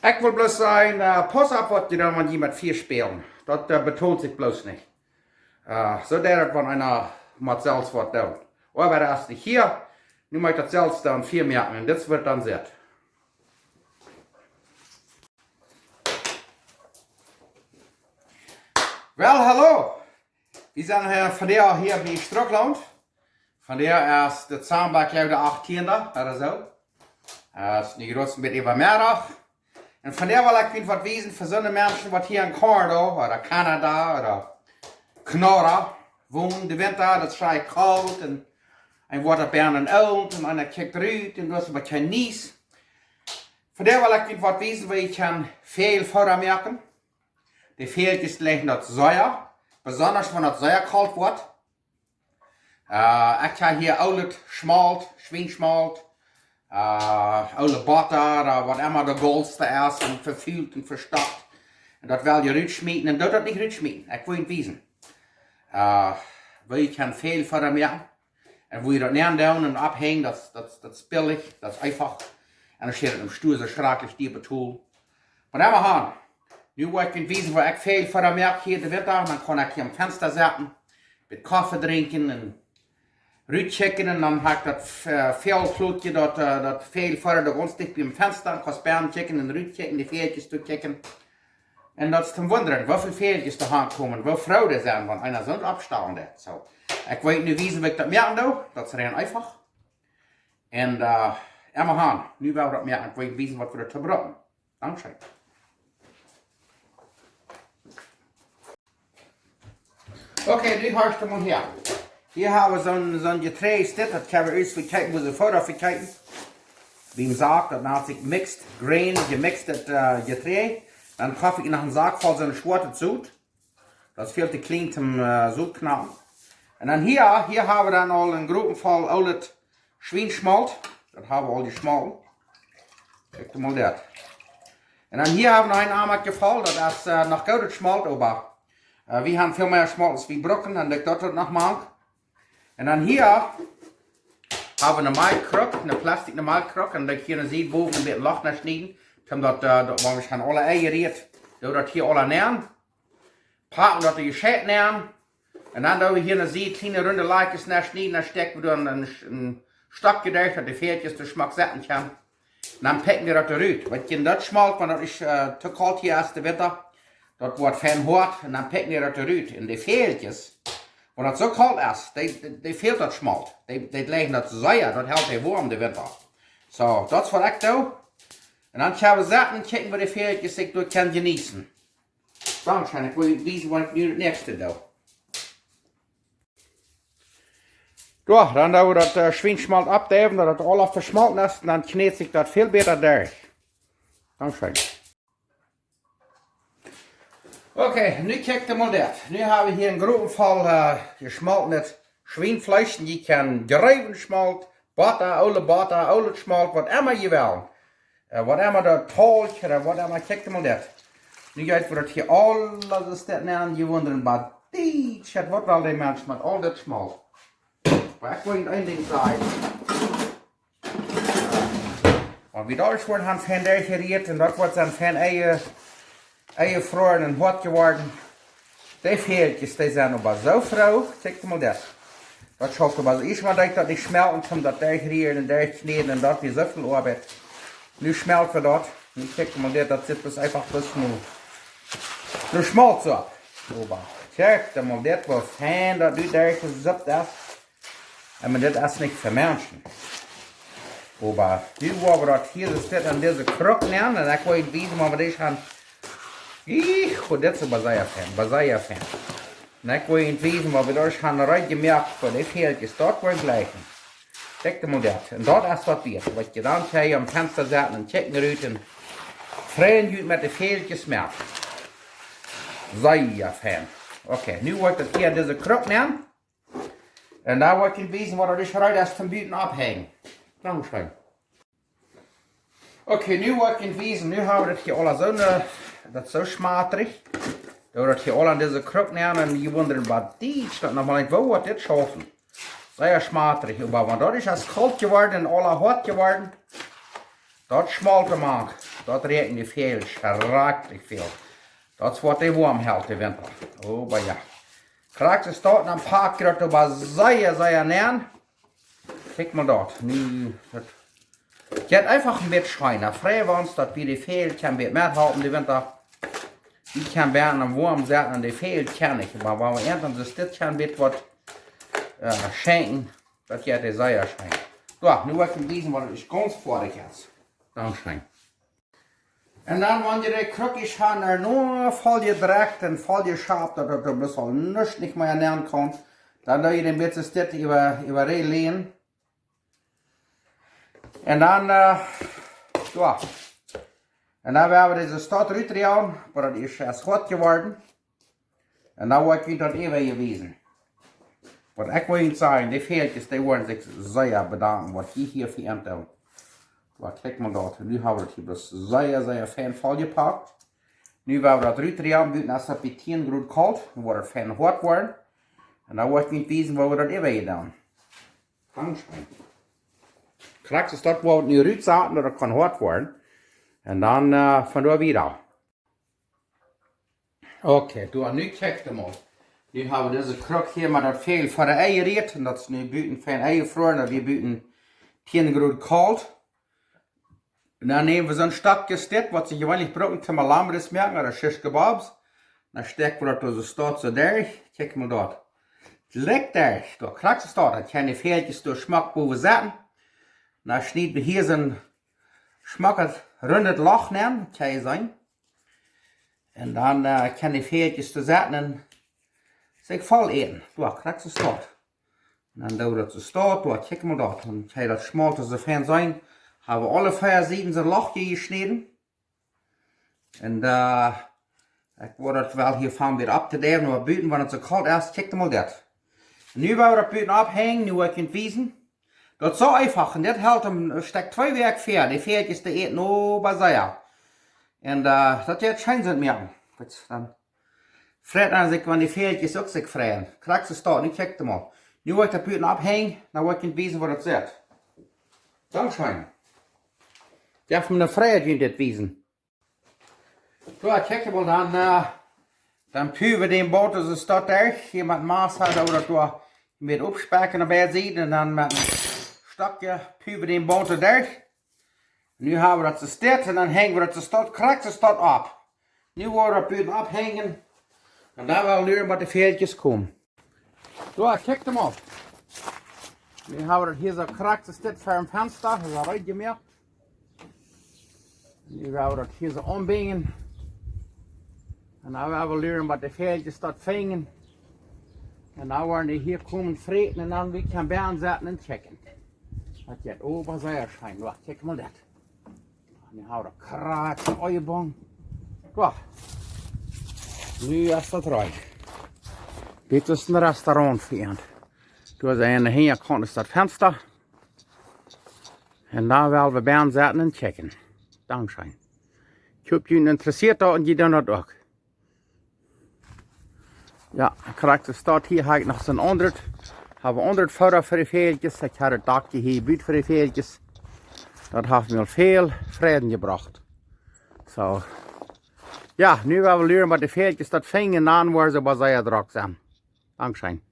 Ich will bloß sagen, pass auf, was du dann, wenn jemand viel spielen. Das betont sich bloß nicht. So der, wenn einer mit selbst was tut. Aber er ist nicht hier, nun möchte das selbst dann viel merken und das wird dann sehr. Well, hallo. Wir sind von der hier bei Struckland. Von der ist der Zahnberg der 18. oder so. Das ist nicht groß mit Übermehrdag. Und von der will ich was wissen für so eine Menschen, die hier in Kanada oder Kanada oder Kanada wohnen. Der Winter, das ist schei kalt und ein Wort bernen oud und einer kickt raus und du hast aber kein Nies. Von der will ich was wissen, weil ich kann viel Fooda merken. Die fehlt ist gleich das Säuer, besonders wenn das Säuer kalt wird. Ich habe hier alles Schmalt, Schweinschmalt, alle Butter oder was immer der Goldste ist und verfühlt und verstopft. Und das will ich rutschmieten und das nicht rutschmieten. Ich will wissen. Weil ich kann viel Fooda merken. Und wo ich das näher down und abhängen, das ist billig, das ist einfach. Und dann steht es im Stuhl so schrecklich die Tool. Von dem her, nu will ich wissen, wo ich viel Fooda merke hier in der Winter. Dann kann ich hier am Fenster sitzen, mit Kaffee trinken und rütchecken. Und dann habe ich das Fehlflutje, das viel Fooda da ganz dicht beim Fenster. Ich kann Sperren checken und rütchecken, die Fehltjes zu checken. Und das ist zum Wundern, wie viele Fehltjes da kommen, wie froh die sind, wenn einer so abstauend ist. So. Ich weiß nicht wissen, wie ich das merken darf. Das ist rein einfach. Und immer haben. Nu will ich das merken. Ich weiß wissen, was wir da zu brauchen. Dankeschön. Okay, nu hörst du mal hier. Hier haben wir so ein Getränk, das kann man erst verkehren, wo sie Fooda verkehren. Wie im Sarg, das hat sich mixed, grain, gemixtes Getränk. Dann kaufe ich nach dem Sarg voll so eine schwarze Sud. Das fehlt die Kling zum Sudknappen. Und dann hier haben wir dann all einen großen Fall alles Schweinschmalt. Das haben wir all die Schmalt. Kijk mal das. Und dann hier haben wir noch einen armen Gefall, das ist noch gutes Schmalt, aber wir haben viel mehr Schmalt als wie Brocken, dann ich das noch mag. Und dann hier haben wir eine Malkrug, eine Plastik-Malkrug, und ich hier sieht, boven ein bisschen Loch schneiden, um das, wo wir alle Eier riet, das hier alle nähren. Packen das die Schäden nähren. Und dann, da wir hier eine sehr kleine runde Leikes schneiden, dann stecken wir dann einen Stock gedreht, dass die Fährtjes den Schmack setzen kann. Und dann packen wir das da raus. Wenn das schmalt, wenn das ist zu kalt hier ist, der Winter, das wird fein hart, und dann packen wir das da raus. Und die Fährtjes, wenn das so kalt ist, die fehlt das schmalt. Die legen das Säuer, das hält die warm, der Winter. So, das ist was ich da. Und dann kann ich setzen, checken wir die Fährtjes, ich kann genießen. Dankeschön, ich will wissen, was ich das nächste da. Ja, dann da wir das Schweinschmalt abdeven, dass das alles verschmalten ist, dann knetet sich das viel besser durch. Dankeschön. Okay, nu kijkt mal das. Nu haben wir hier einen großen Fall geschmaltenes Schweinfleisch. Die kann gerieben schmalt, Butter, alle Schmalt, was immer je will. Was immer der Talk oder was immer, kijkt mal das. Nu geht wir das hier alles ist das nennen, die wundern, was will die Mensch mit all das Schmalt. Maar ik wil je één ding zeggen. Want wie daar wordt han van der geriet en dat wordt dan van eigen vrouwen en hot geworden. Die veeltjes, die zijn aber zo vrouw. Kijk mal dat. Dat schafft aber so. Ich mal dat nicht schmelten, zum dat der gerieren en der kneden en dat wie so viel Arbeit. Nu schmelt wir dat. Nu kijk mal dat zit dus einfach bloß nur schmalt so ab. Kijk mal dat, was fein dat du der gesuppt ist. Aber das ist nicht für Menschen. Aber die wollen das hier, das steht an diese Krug nehmen, und ich will wissen, ob wir das haben. Das ist ein Fan. Und ich will wissen, ob wir das haben reingemerkt, weil die fehlt, ist dort wohl gleich. Check mal das. Und dort ist das wird. Was ich dann hier am Fenster setzen und checken rüten. Freien Jüt mit den Fehltjes merkt. Fan. Okay, nu wollte ich das hier an diese Krug nehmen. Und da wollte ich wissen, was ich heute erst vom Büten abhängen. Dankeschön. Okay, nu wollte ich wissen, nu haben wir das hier alle so, das ist so schmatrig. Da wir das hier alle an diese Krug nehmen und die wundern, was die steht nochmal nicht, wo wird das schaffen? Sehr schmatrig. Aber wenn das ist kalt geworden und alle hart geworden, Dat schmalte man. Dat regent veel, schrecklich veel. Dat is wat de warm hält de winter. Oh, maar ja. Krijgt ze staat een paar keer over zeer nähen. Kijk maar dat. Nu, dat gaat einfach een beetje schijnen. Vrijwans, dat wie de veel kan beetje meer houden de winter. Die kan bijna warm zetten en de veel kan ik. Maar waar we enten dus dit kan beetje wat schenken, dat gaat de zeer schijnen. So, nu wil ik hem wijzen wat het is ganz fertig is. Dankeschön. En dan wanneer je de krukjes gaan er nu val je direct en val je scharp, dat het een beetje niks niet meer nähen kan. Dan doe je een beetje dit über legen. En dan, ja. En dan werden we deze stad uitdraaien, maar dat is erst goed geworden. En dan wil ik dat even gewezen. Wat ik wil zeggen, die veeltjes, die worden zich zeer bedanken, wat je hier vereend hebt. Maar kijk maar dat, nu hebben we het hier dus zeer fijn volgepakt. Nu werden we dat uitdraaien, buiten als het bij 10 graden koud, dan wordt het fijn hard worden. En dan wil ik niet weten waar we dat even gedaan. Dankeschön. Krijg je dat waar we het nu uitzetten, dat het kan hard worden. En dan van daar weer. Oké, nu kijk je maar. Nu hebben we deze kruk hier met dat veel voor de eieren. En dat is nu buiten fijn eiervroren, dat is buiten 10 graden koud. En dan nemen we zo'n stukje dit, wat ze gewoonlijk gebruiken zum Lammes merken, oder shish kebabs. Dan stecken we dat dus staat zo daar. Kijk maar dat. Het ligt daar. Daar krijg je dat. Dat kan je veeltjes door smak boven zetten. Dan snijden we hier zo'n smakket rundet lach nemen, kan je zijn. En dan kan je veeltjes te zetten en zich vol eten. Daar krijg je dat. En dan doen we dat zo staat. Daar kijk maar dat. Dan kan je dat smalte zo fijn zijn. Hebben we alle 4 zijden zo'n lachje gesneden. En ik word het wel hiervan weer op te nemen, maar buiten, want het zo koud is, kijk maar dat. En nu gaan we dat buiten ophangen, nu wil ik het wijzen. Dat is zo einfach, en dit helpt een stuk 2 weken ver, die veeltjes te eten, oh, bij zeer. En dat gaat schijn zijn merken. Dan vreet aan zich, want die veeltjes ook zich vreten. Krijg ze staat, nu kijk maar. Nu wil ik dat buiten ophangen, dan wil ik het wijzen wat het zit. Dankeschön. Je hebt me een vrijheid in dit wijzen. Zo, kijk je wel dan puwen we den boter zo staat daar. Hier met maas had we dat door met opspekken naar bij zitten. En dan met een stokje puwen we den boter daar. Nu hebben we dat zo staat en dan hangen we dat zo staat, krijgt ze staat op. Nu worden we dat buiten ophangen. En dan wel leren wat de veeltjes komen. Zo, kijk hem op. Nu hebben we dat hier zo krijgt ze staat voor een venster, dat is al uitgemerkt. Nu gaan we dat hier zo ombingen. En dan gaan we leren wat de veeltjes dat vingen. En dan worden die hier komen vreten en dan we kan bij zetten en checken. Dat gaat over zeer schijn. Wacht, kijk maar dat. Nu gaan we dat kraken, oeiebong. Wacht. Nu is dat ruim. Dit is een restaurant vriend. Dus aan de ene kant is dat venster. En dan willen we bij zetten en checken. Dankeschön. Ik hoop jullie interessiert en jullie doen dat ook. Ja, correct. Staat hier heb ik nog zo'n 100. Hebben 100 fooda voor de veeltjes. Ik heb het dakje hier buiten voor de veeltjes. Dat heeft me al veel vrede gebracht. Zo. Ja, nu gaan we leren wat de veeltjes dat vingen en dan worden ze bij zeer druk zijn. Dankeschön.